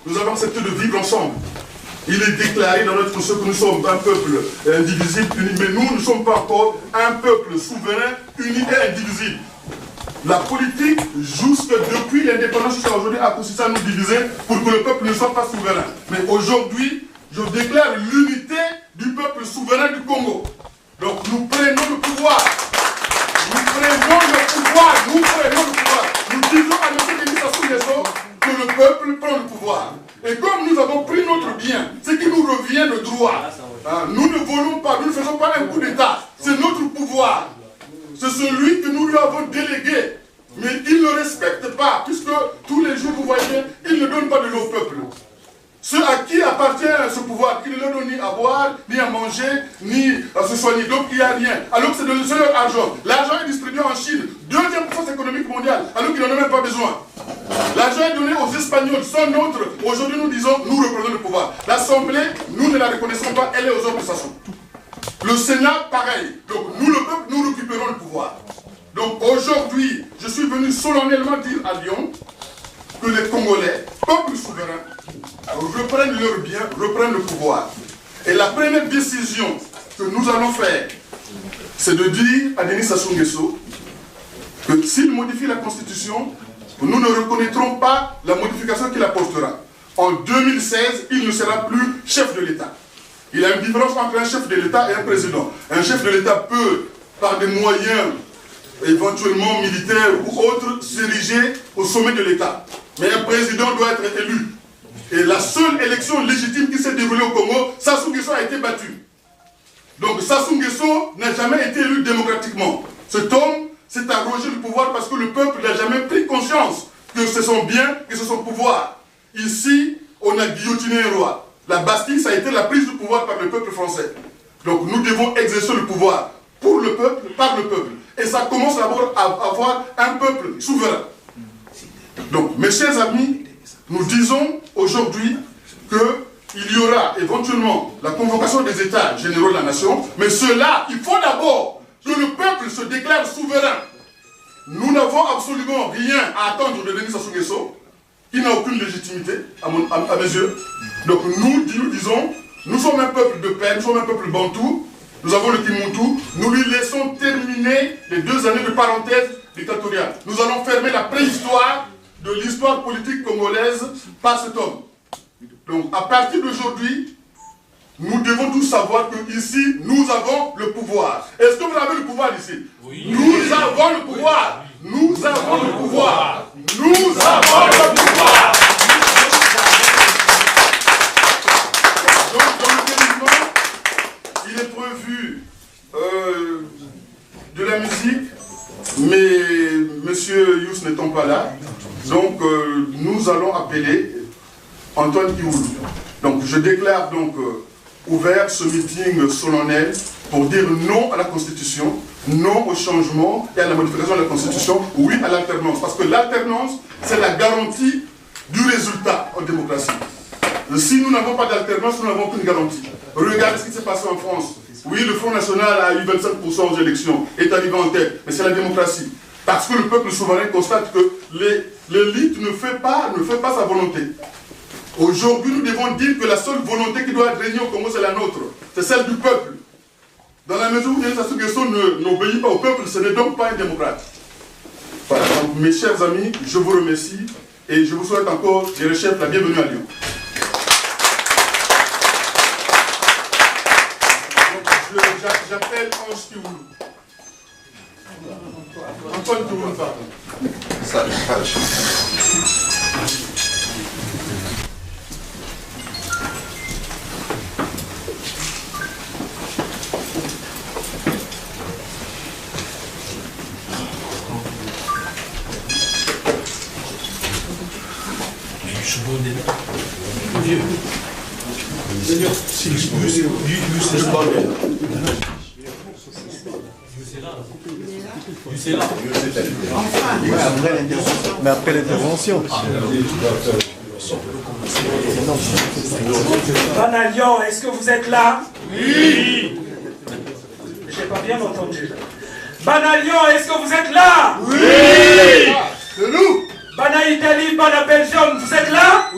Nous avons accepté de vivre ensemble. Il est déclaré dans notre Constitution que nous sommes un peuple indivisible, uni, mais nous ne sommes pas encore un peuple souverain, uni et indivisible. La politique, jusque depuis l'indépendance jusqu'à aujourd'hui, a consisté à nous diviser pour que le peuple ne soit pas souverain. Mais aujourd'hui, je déclare l'unité du peuple souverain du Congo. Donc nous prenons le pouvoir. Nous prenons le pouvoir. Nous prenons le pouvoir. Nous disons à M. Denis Sassou Nguesso que le peuple prend le pouvoir. Et comme nous avons pris notre bien, ce qui nous revient de droit, nous ne volons pas, nous ne faisons pas un coup d'État. C'est notre pouvoir. C'est celui que nous lui avons délégué. Mais il ne respecte pas, puisque tous les jours, vous voyez, il ne donne pas de l'eau au peuple. Ceux à qui appartient ce pouvoir, il ne leur donne ni à boire, ni à manger, ni à se soigner. Donc il n'y a rien. Alors que c'est de leur argent. L'argent est distribué en Chine, deuxième puissance économique mondiale, alors qu'ils n'en ont même pas besoin. L'argent est donné aux Espagnols, sans nôtre. Aujourd'hui, nous disons, nous reprenons le pouvoir. L'Assemblée, nous ne la reconnaissons pas, elle est aux ordres de Sassou. Le Sénat, pareil. Donc nous, le peuple, nous récupérons le pouvoir. Donc aujourd'hui, je suis venu solennellement dire à Lyon que les Congolais, peuple souverain, reprennent leur bien, reprennent le pouvoir. Et la première décision que nous allons faire, c'est de dire à Denis Sassou Nguesso que s'il modifie la Constitution, nous ne reconnaîtrons pas la modification qu'il apportera. En 2016, il ne sera plus chef de l'État. Il y a une différence entre un chef de l'État et un président. Un chef de l'État peut, par des moyens éventuellement militaires ou autres, s'ériger au sommet de l'État. Mais un président doit être élu. Et la seule élection légitime qui s'est déroulée au Congo, Sassou Nguesso a été battu. Donc Sassou Nguesso n'a jamais été élu démocratiquement. Cet homme s'est arrogé le pouvoir parce que le peuple n'a jamais pris conscience que c'est son bien, que c'est son pouvoir. Ici, on a guillotiné un roi. La Bastille, ça a été la prise du pouvoir par le peuple français. Donc nous devons exercer le pouvoir pour le peuple, par le peuple. Et ça commence d'abord à avoir un peuple souverain. Donc, mes chers amis, nous disons aujourd'hui qu'il y aura éventuellement la convocation des États généraux de la nation, mais cela, il faut d'abord que le peuple se déclare souverain. Nous n'avons absolument rien à attendre de Denis Sassou Nguesso, qui n'a aucune légitimité, à mes yeux. Donc nous disons, nous sommes un peuple de paix, nous sommes un peuple bantou, nous avons le Kimuntu, nous lui laissons terminer les 2 années de parenthèse dictatoriale. Nous allons fermer la préhistoire de l'histoire politique congolaise par cet homme. Donc à partir d'aujourd'hui, nous devons tous savoir qu'ici, nous avons le pouvoir. Est-ce que vous avez le pouvoir ici? Oui. Nous avons le pouvoir. Nous avons le pouvoir. Nous avons le pouvoir. Donc dans le développement, il est prévu de la musique, mais M. Youss n'étant pas là, donc nous allons appeler Antoine Kioulou. Donc je déclare donc ouvert ce meeting solennel pour dire non à la Constitution, non au changement et à la modification de la Constitution, oui à l'alternance. Parce que l'alternance, c'est la garantie du résultat en démocratie. Si nous n'avons pas d'alternance, nous n'avons aucune garantie. Regardez ce qui s'est passé en France. Oui, le Front National a eu 25% aux élections, est arrivé en tête, mais c'est la démocratie. Parce que le peuple souverain constate que l'élite ne fait pas sa volonté. Aujourd'hui, nous devons dire que la seule volonté qui doit régner au Congo, c'est la nôtre. C'est celle du peuple. Dans la mesure où Denis Sassou Nguesso n'obéit pas au peuple, ce n'est donc pas un démocrate. Voilà, donc mes chers amis, je vous remercie et je vous souhaite encore, je chef, la bienvenue à Lyon. J'appelle Ange Kioulou. Antoine Kioulou, pardon. Mais après l'intervention. Banalion, est-ce que vous êtes là? Oui. J'ai pas bien entendu. Banalion, est-ce que vous êtes là? Oui. C'est nous. Bana Italie, Bana Belgium, vous êtes là?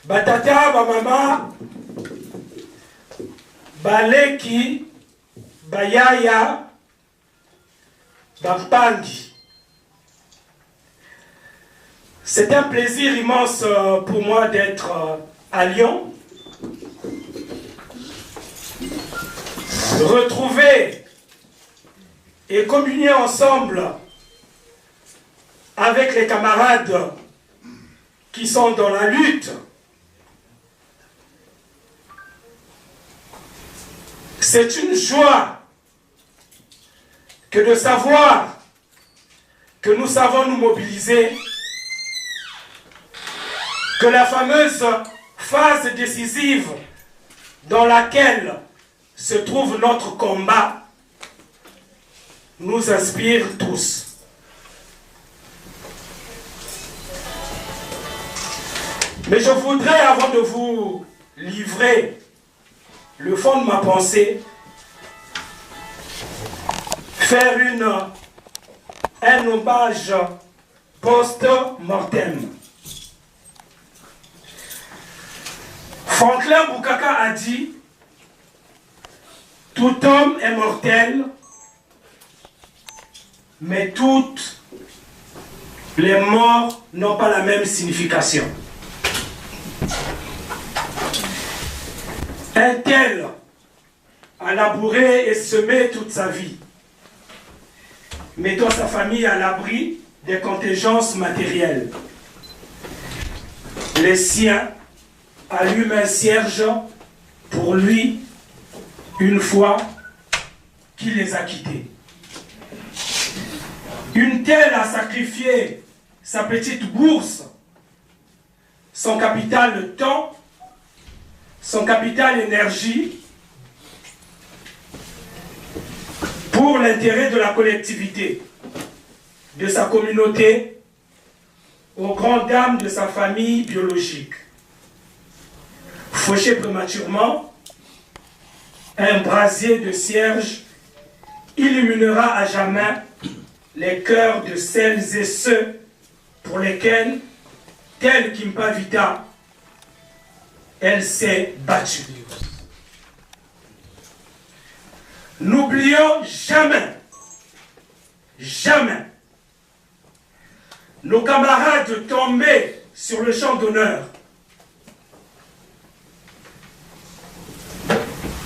batata, bamama, baleki, bayaya, bapangi. C'est un plaisir immense pour moi d'être à Lyon. Retrouver et communier ensemble avec les camarades qui sont dans la lutte. C'est une joie que de savoir que nous savons nous mobiliser, que la fameuse phase décisive dans laquelle se trouve notre combat nous inspire tous. Mais je voudrais, avant de vous livrer le fond de ma pensée, faire un hommage post-mortem. Franklin Bukaka a dit « Tout homme est mortel, mais toutes les morts n'ont pas la même signification. » Un tel a labouré et semé toute sa vie, mettant sa famille à l'abri des contingences matérielles. Les siens allument un cierge pour lui une fois qu'il les a quittés. Une telle a sacrifié sa petite bourse, son capital temps, son capital énergie, pour l'intérêt de la collectivité, de sa communauté, aux grandes dames de sa famille biologique. Fauché prématurément, un brasier de cierge illuminera à jamais les cœurs de celles et ceux pour lesquels, tel Kimpa Vita, elle s'est battue. N'oublions jamais, jamais, nos camarades tombés sur le champ d'honneur.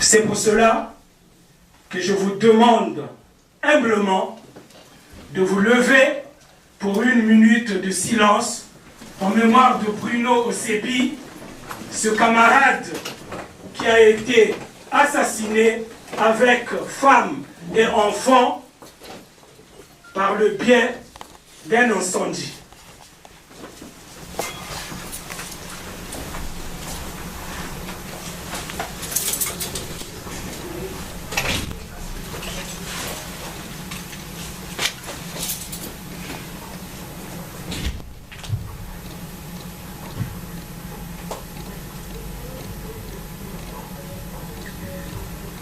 C'est pour cela que je vous demande humblement de vous lever pour une minute de silence en mémoire de Bruno Osebi, ce camarade qui a été assassiné avec femme et enfants par le biais d'un incendie.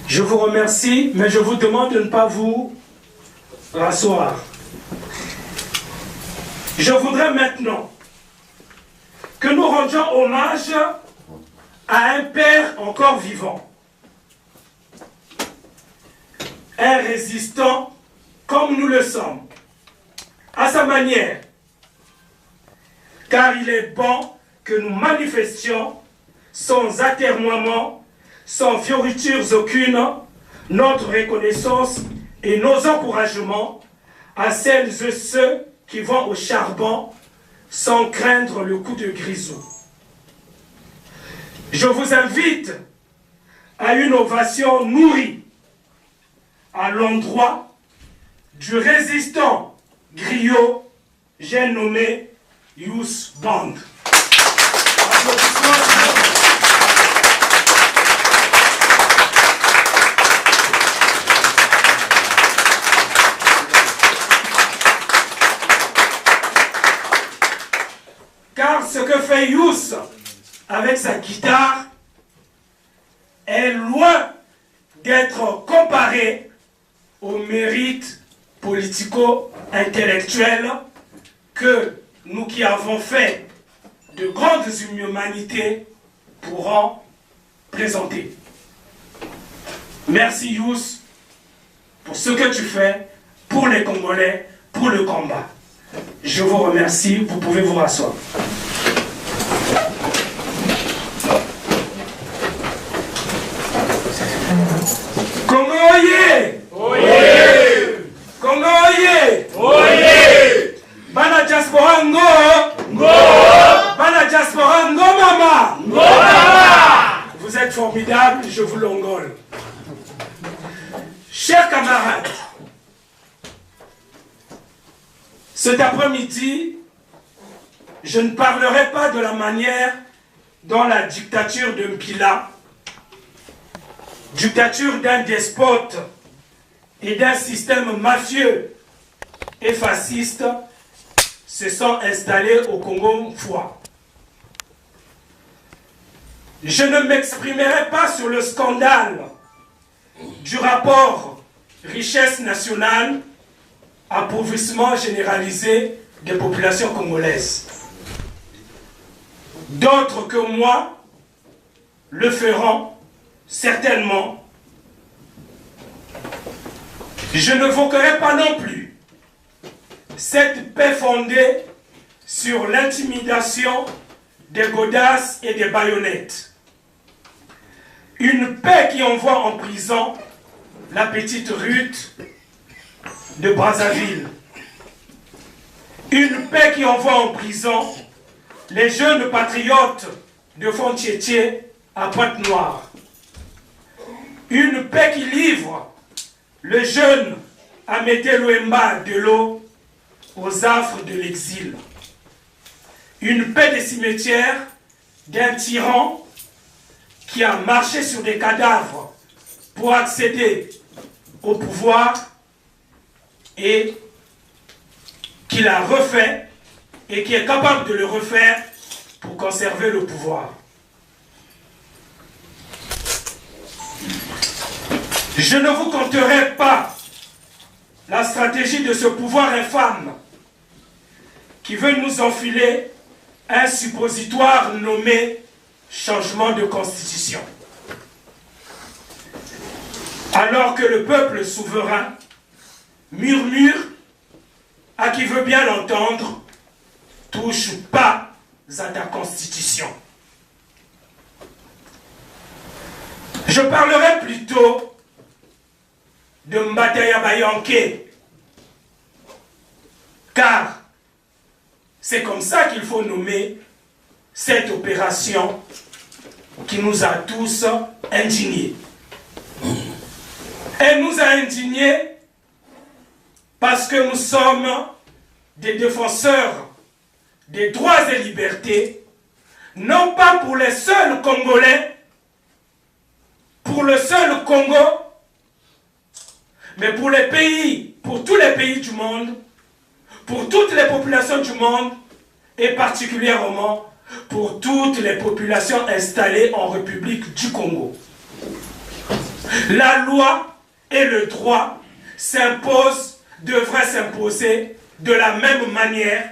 Je vous remercie, mais je vous demande de ne pas vous rasseoir. Je voudrais maintenant que nous rendions hommage à un père encore vivant. Un résistant comme nous le sommes, à sa manière. Car il est bon que nous manifestions sans atermoiement, sans fioritures aucune, notre reconnaissance et nos encouragements à celles et ceux qui vont au charbon sans craindre le coup de grisou. Je vous invite à une ovation nourrie à l'endroit du résistant griot, j'ai nommé Youth Band. Applaudissements. Car ce que fait Youth avec sa guitare est loin d'être comparé au mérite politico-intellectuel que nous qui avons fait de grandes humanités pourront présenter. Merci Youss pour ce que tu fais pour les Congolais, pour le combat. Je vous remercie, vous pouvez vous rasseoir. Congo oye! Oye! Congo oye! Oye! Bana diaspora ngo! Ngo! Bana diaspora ngo mama! Ngo mama! Vous êtes formidables, je vous l'ongole. Chers camarades, cet après-midi, je ne parlerai pas de la manière dont la dictature de Mpila, dictature d'un despote et d'un système mafieux et fasciste, se sont installés au Congo-Foi. Je ne m'exprimerai pas sur le scandale du rapport richesse nationale, appauvrissement généralisé des populations congolaises. D'autres que moi le feront certainement. Je ne n'évoquerai pas non plus cette paix fondée sur l'intimidation des godasses et des baïonnettes. Une paix qui envoie en prison la petite Ruth de Brazzaville. Une paix qui envoie en prison les jeunes patriotes de Fontietier à Pointe-Noire. Une paix qui livre le jeune Amédée Louemba de l'eau aux affres de l'exil. Une paix des cimetières d'un tyran qui a marché sur des cadavres pour accéder au pouvoir et qui l'a refait et qui est capable de le refaire pour conserver le pouvoir. Je ne vous conterai pas la stratégie de ce pouvoir infâme qui veut nous enfiler un suppositoire nommé changement de constitution. Alors que le peuple souverain murmure à qui veut bien l'entendre, touche pas à ta constitution. Je parlerai plutôt de Mbataya Bayanke, car c'est comme ça qu'il faut nommer cette opération qui nous a tous indignés. Elle nous a indignés parce que nous sommes des défenseurs des droits et libertés, non pas pour les seuls Congolais, pour le seul Congo, mais pour les pays, pour tous les pays du monde, pour toutes les populations du monde, et particulièrement pour toutes les populations installées en République du Congo. La loi et le droit s'imposent, devraient s'imposer de la même manière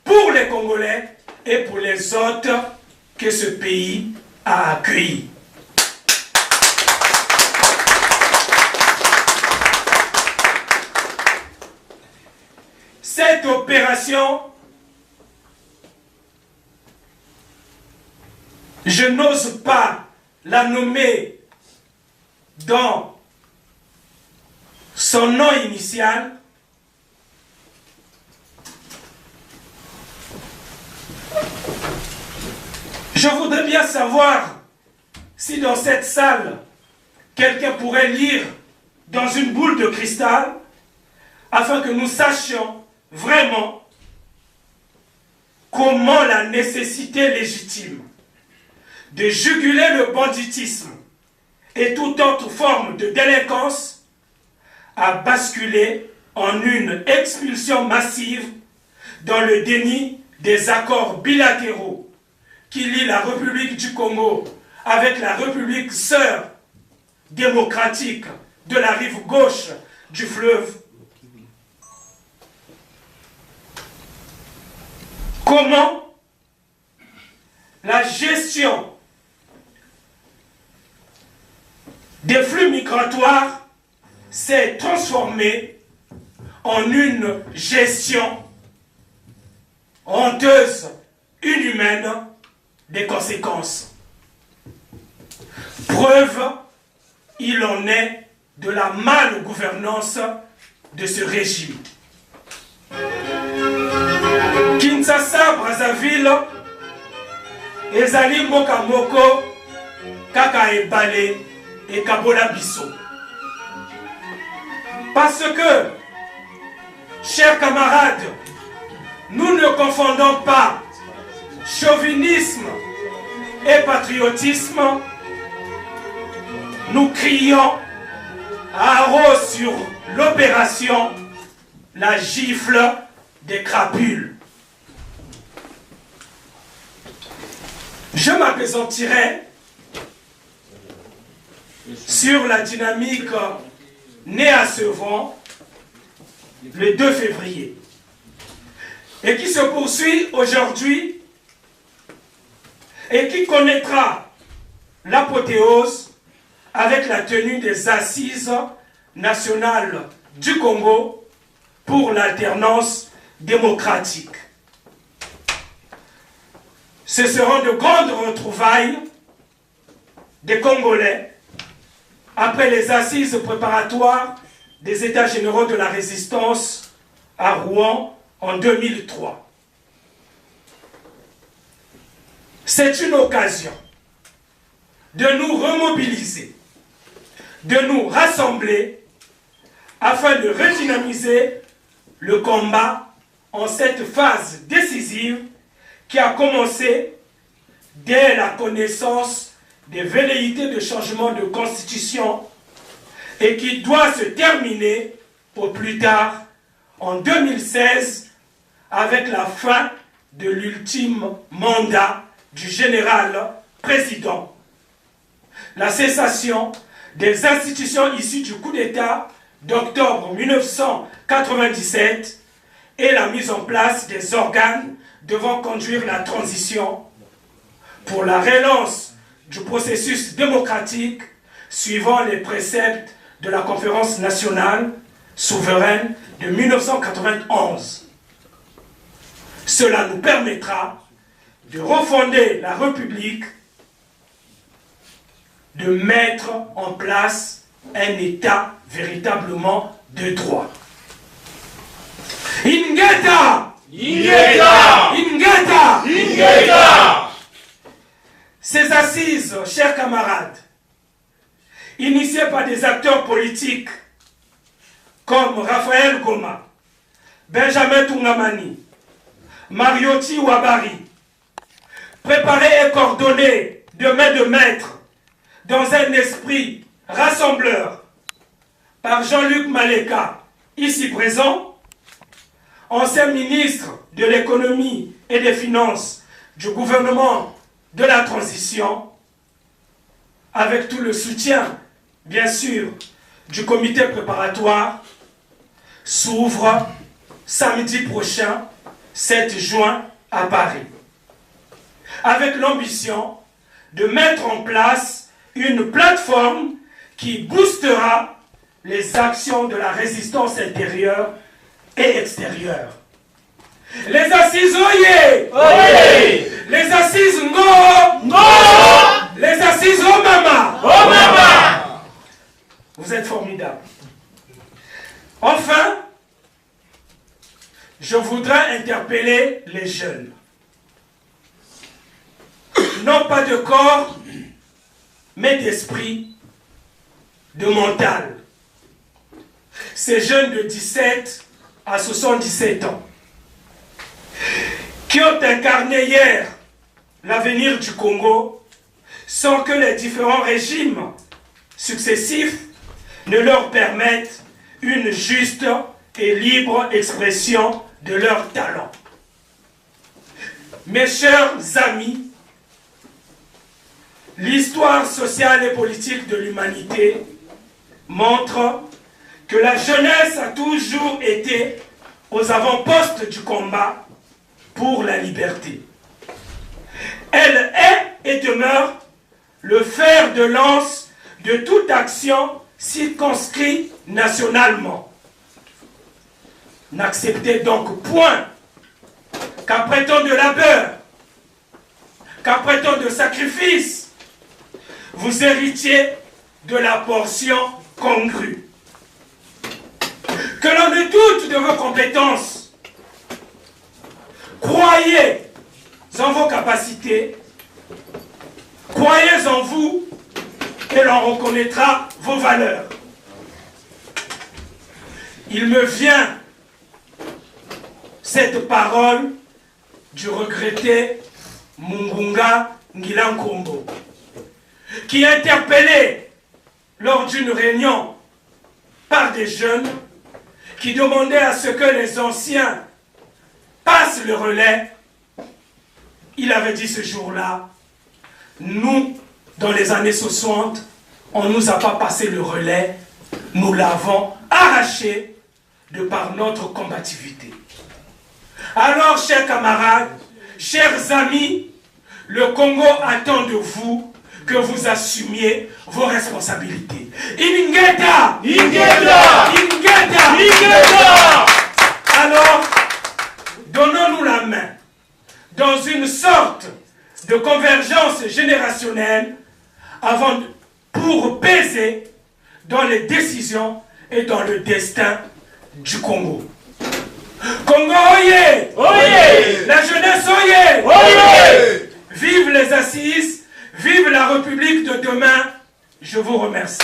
pour les Congolais et pour les autres que ce pays a accueillis. Cette opération, je n'ose pas la nommer dans son nom initial, je voudrais bien savoir si dans cette salle, quelqu'un pourrait lire dans une boule de cristal afin que nous sachions vraiment comment la nécessité légitime de juguler le banditisme et toute autre forme de délinquance a basculé en une expulsion massive dans le déni des accords bilatéraux qui lient la République du Congo avec la République sœur démocratique de la rive gauche du fleuve. Comment la gestion migratoire s'est transformée en une gestion honteuse, inhumaine des conséquences. Preuve, il en est de la malgouvernance de ce régime. Kinshasa, Brazzaville, ezali mboka moko kaka ebale et kabola biso. Parce que, chers camarades, nous ne confondons pas chauvinisme et patriotisme. Nous crions à haro sur l'opération la gifle des crapules. Je m'appesantirai sur la dynamique née à Sevran le 2 février et qui se poursuit aujourd'hui et qui connaîtra l'apothéose avec la tenue des assises nationales du Congo pour l'alternance démocratique. Ce seront de grandes retrouvailles des Congolais après les assises préparatoires des États généraux de la résistance à Rouen en 2003. C'est une occasion de nous remobiliser, de nous rassembler afin de redynamiser le combat en cette phase décisive qui a commencé dès la connaissance des velléités de changement de constitution et qui doit se terminer au plus tard en 2016 avec la fin de l'ultime mandat du général président, la cessation des institutions issues du coup d'État d'octobre 1997 et la mise en place des organes devant conduire la transition pour la relance du processus démocratique suivant les préceptes de la conférence nationale souveraine de 1991. Cela nous permettra de refonder la République, de mettre en place un État véritablement de droit. Ingeta! Ingeta! Ingeta! Ingeta! Ces assises, chers camarades, initiées par des acteurs politiques comme Raphaël Goma, Benjamin Tungamani, Marioti Ouabari, préparées et coordonnées de main de maître dans un esprit rassembleur par Jean-Luc Maleka, ici présent, ancien ministre de l'économie et des finances du gouvernement de la transition, avec tout le soutien, bien sûr, du comité préparatoire, s'ouvre samedi prochain, 7 juin, à Paris, avec l'ambition de mettre en place une plateforme qui boostera les actions de la résistance intérieure et extérieure. Les assises Oye! Oye! Les assises Ngo! Ngo! Les assises Omama! Omama! Vous êtes formidables. Enfin, je voudrais interpeller les jeunes. Non pas de corps, mais d'esprit, de mental. Ces jeunes de 17 à 77 ans, qui ont incarné hier l'avenir du Congo, sans que les différents régimes successifs ne leur permettent une juste et libre expression de leurs talents. Mes chers amis, l'histoire sociale et politique de l'humanité montre que la jeunesse a toujours été aux avant-postes du combat pour la liberté. Elle est et demeure le fer de lance de toute action circonscrit nationalement. N'acceptez donc point qu'après tant de labeur, qu'après tant de sacrifices, vous héritiez de la portion congrue. Que l'on ne doute de vos compétences. Croyez en vos capacités. Croyez en vous et l'on reconnaîtra vos valeurs. Il me vient cette parole du regretté Mungunga Ngilankombo, qui est interpellé lors d'une réunion par des jeunes qui demandaient à ce que les anciens passent le relais. Il avait dit ce jour-là, nous, dans les années 60, on ne nous a pas passé le relais, nous l'avons arraché de par notre combativité. Alors, chers camarades, chers amis, le Congo attend de vous que vous assumiez vos responsabilités. Ingeta! Ingeta! Ingeta! Ingeta! Alors, donnons-nous la main dans une sorte de convergence générationnelle pour peser dans les décisions et dans le destin du Congo. Congo, oyez! Oyez! La jeunesse, oyez! Oyez! Vive les assises, vive la République de demain. Je vous remercie.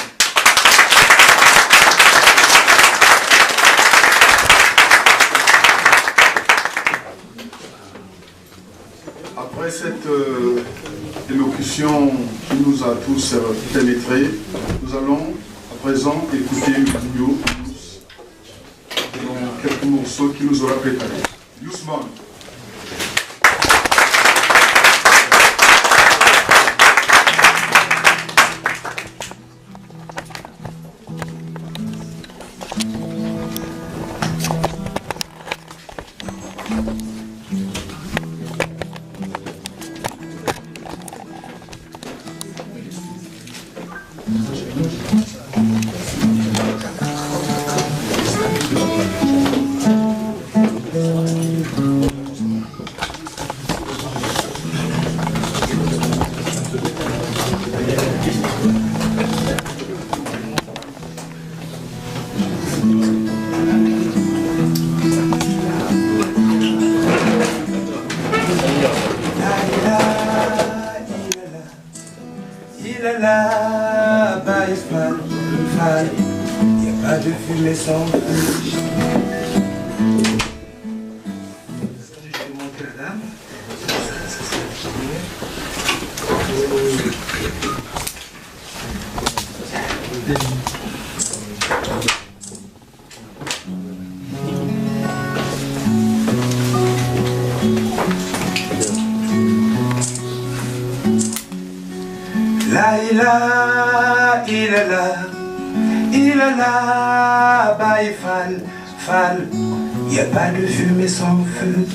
Après cette élocution qui nous a tous pénétrés, nous allons à présent écouter Yo dans quelques morceaux qu'il nous aura préparés. Yousman. Y a pas de fumée sans feu.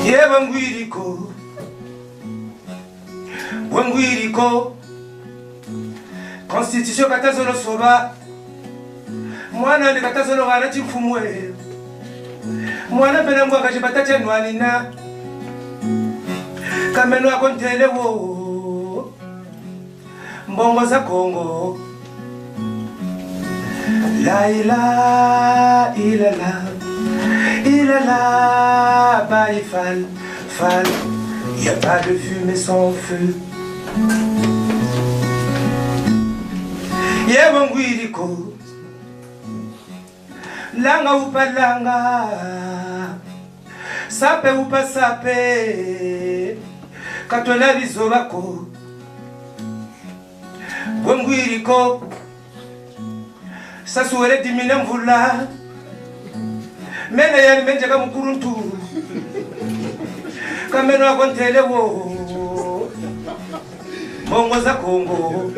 Yeah, Wangwiriko, Wangwiriko, Constitution Katazono Soba, Mwana de Katazono Ranachi Fumwe, Mwana Penamwa Kajibatacha Nwanina, Kameno Akontele wo, Mbongo za Congo. La ila ilala, baï fal, y a pas de fumée sans feu. Y'a Wangwiriko, langa ou pas langa, sape ou pas sape, katola bizobako. Wangwiriko, sasuwele dimina mvula mene yani menjeka mukuruntu kameno akontele wo mongo za Kongo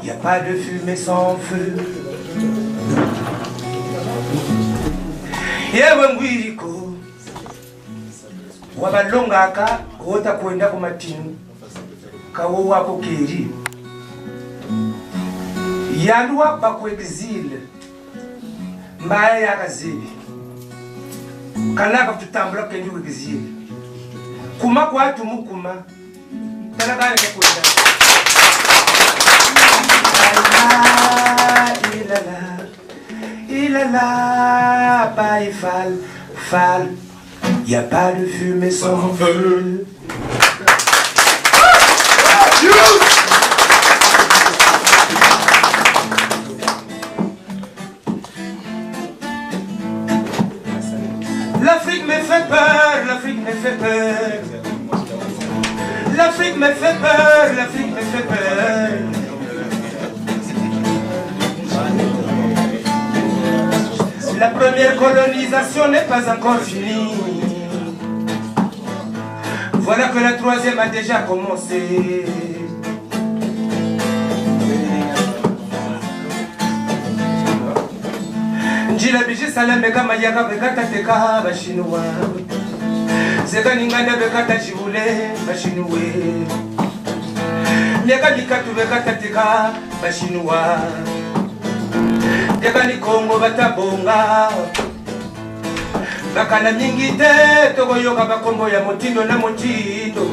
y a pas de fumée sans feu. yewe ngwiriko wabalongaka wota kwenda ku matinu kawo wako keri yanduwa baku exile mbaye yakazibi kanaka tutambula kendi exile kuma kwatu mukuma tanakale kwenda ilala paille fal, y a pas de fumée sans feu. L'Afrique me fait peur, l'Afrique me fait peur. L'Afrique me fait peur, l'Afrique me fait peur. La première colonisation n'est pas encore finie. Voilà que la troisième a déjà commencé. Njila biji salameka mayaka bekata teka bashinwa. Zeka ninganda bekata jibule bashinwe. Nyaka likatu bekata teka bashinwa. Teka ni Kongo batabonga. Bakana mingi te tokoyoka bakombo ya motindo na motindo.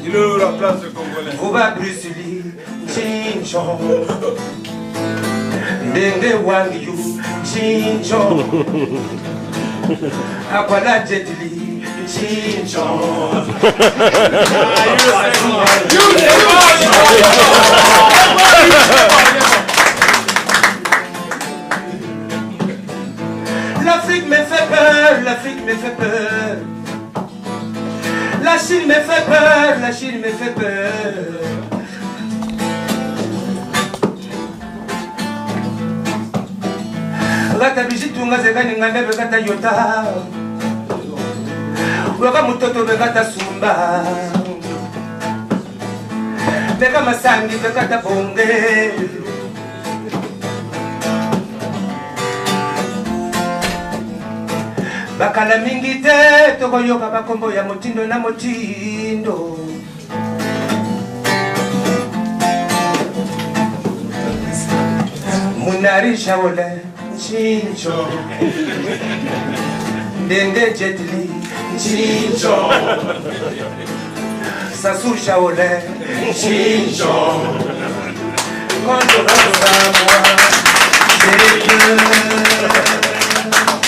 Il est la place de Congolais. Kuba Bruce Lee, Chinchon. Ndenge wangiyu, Chinchon. Akwala Jet Li, Chinchon. L'Afrique me fait peur, l'Afrique me fait peur. La Chine me fait peur, la Chine me fait peur. Gata bijitunga zekani ngande begata yota. Waka mutoto begata sumba. Beka masangi begata bonge. Bakala mingi te tokoyoka bakombo ya motindo na motindo. Munari shaole Chincho. Ndenge Jet Li Chincho. Sasu shaole Chincho. Kondo Samoa.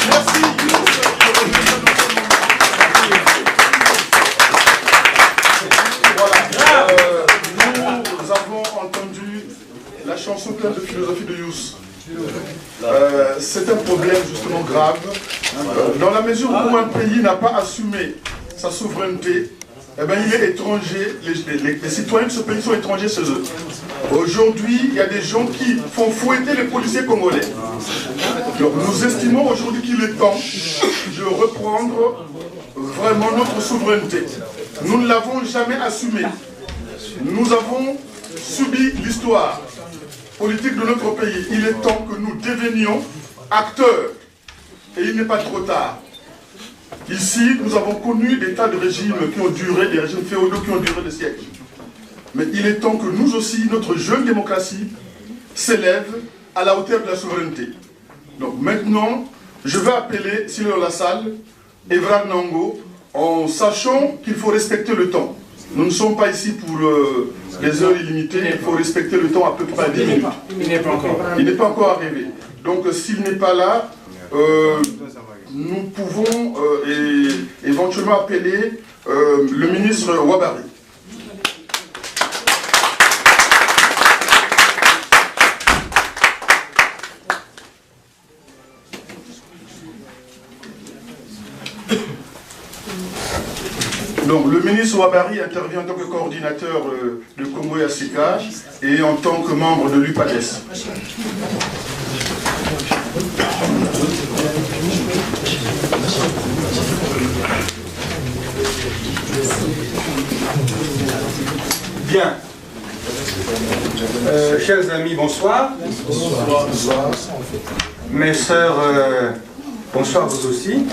Merci. Nous avons entendu la chanson pleine de philosophie de Youss. C'est un problème justement grave. Dans la mesure où un pays n'a pas assumé sa souveraineté, eh bien, il est étranger, les citoyens de ce pays sont étrangers chez eux. Aujourd'hui, il y a des gens qui font fouetter les policiers congolais. Donc, nous estimons aujourd'hui qu'il est temps de reprendre vraiment notre souveraineté. Nous ne l'avons jamais assumée. Nous avons subi l'histoire politique de notre pays. Il est temps que nous devenions acteurs. Et il n'est pas trop tard. Ici, nous avons connu des tas de régimes qui ont duré, des régimes féodaux qui ont duré des siècles. Mais il est temps que nous aussi, notre jeune démocratie, s'élève à la hauteur de la souveraineté. Donc maintenant, je vais appeler, s'il est dans la salle, Evra Nango, en sachant qu'il faut respecter le temps. Nous ne sommes pas ici pour les heures illimitées, il faut respecter le temps à peu près 10 minutes. Il n'est pas encore. Il n'est pas encore arrivé. Donc s'il n'est pas là, nous pouvons éventuellement appeler le ministre Ouabary. Donc le ministre Ouabary intervient en tant que coordinateur de Congo et Africa et en tant que membre de l'UPADES. Bien. Chers amis, bonsoir. Bonsoir. Mes sœurs Bonsoir vous aussi.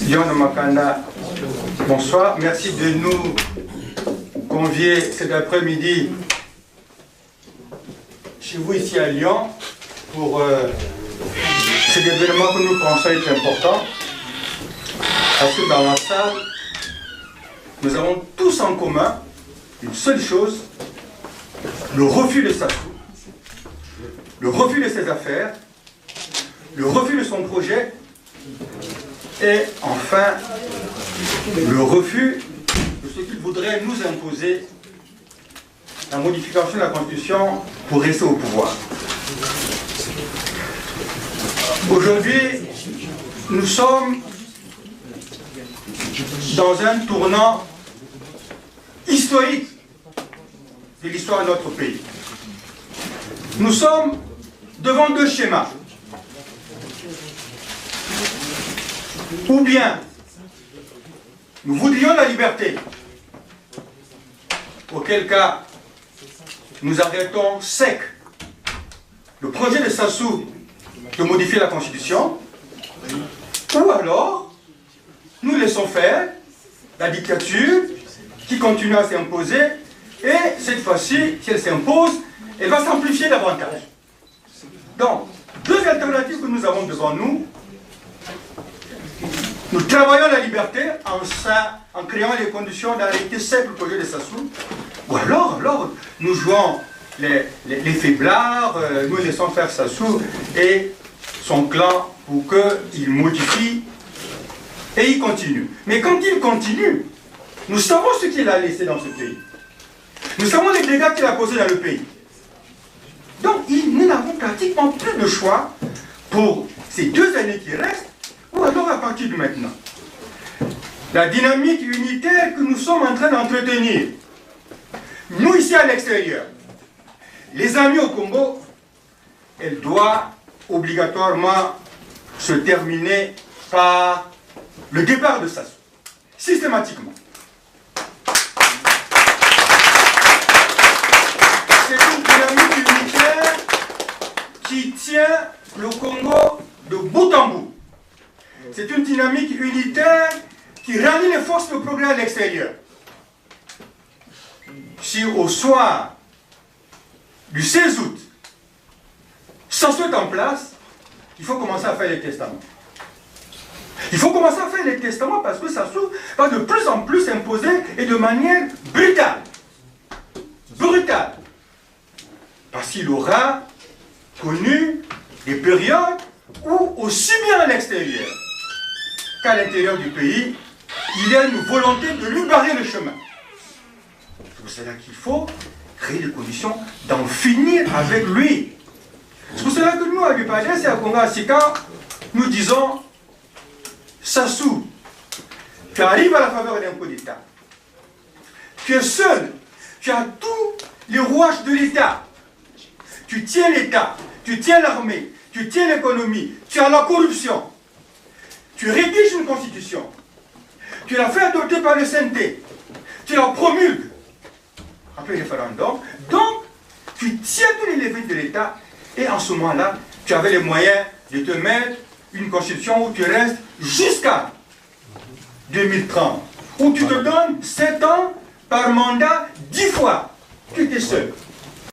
Lyon Makanda, bonsoir. Merci de nous convier cet après-midi chez vous ici à Lyon pour cet événement que nous pensons être important. Parce que dans la salle, nous avons tous en commun une seule chose, le refus de Sassou, le refus de ses affaires, le refus de son projet et enfin le refus de ce qu'il voudrait nous imposer, la modification de la Constitution pour rester au pouvoir. Aujourd'hui, nous sommes dans un tournant historique de l'histoire de notre pays. Nous sommes devant deux schémas. Ou bien, nous voudrions la liberté, auquel cas, nous arrêtons sec le projet de Sassou de modifier la Constitution, ou alors, nous laissons faire la dictature qui continue à s'imposer, et cette fois-ci, si elle s'impose, elle va s'amplifier davantage. Donc, deux alternatives que nous avons devant nous. Nous travaillons la liberté en créant les conditions d'arrêter sec le projet de Sassou, ou alors nous jouons les faiblards, nous laissons faire Sassou et son clan pour qu'il modifie et il continue. Mais quand il continue, nous savons ce qu'il a laissé dans ce pays. Nous savons les dégâts qu'il a causés dans le pays. Donc nous n'avons pratiquement plus de choix pour ces 2 années qui restent, ou alors à partir de maintenant. La dynamique unitaire que nous sommes en train d'entretenir, nous ici à l'extérieur, les amis au Congo, elle doit obligatoirement se terminer par le départ de Sassou, systématiquement. C'est une dynamique unitaire qui tient le Congo de bout en bout. C'est une dynamique unitaire qui rallie les forces de progrès à l'extérieur. Si au soir du 16 août, Sassou est en place, il faut commencer à faire les testaments. Il faut commencer à faire les testaments parce que Sassou va de plus en plus s'imposer et de manière brutale. Brutale. Parce qu'il aura connu des périodes où, aussi bien à l'extérieur qu'à l'intérieur du pays, il y a une volonté de lui barrer le chemin. C'est pour cela qu'il faut créer les conditions d'en finir avec lui. C'est pour cela que nous, à l'UPADS et à Congo Sika, nous disons, Sassou, tu arrives à la faveur d'un coup d'État. Tu es seul, tu as tous les rouages de l'État. Tu tiens l'État, tu tiens l'armée, tu tiens l'économie, tu as la corruption. Tu rédiges une constitution. Tu l'as fait adopter par le CNT. Tu la promulgues après le référendum. Donc, tu tiens tous les leviers de l'État. Et en ce moment-là, tu avais les moyens de te mettre une constitution où tu restes jusqu'à 2030. Où tu te donnes 7 ans par mandat 10 fois. Tu étais seul.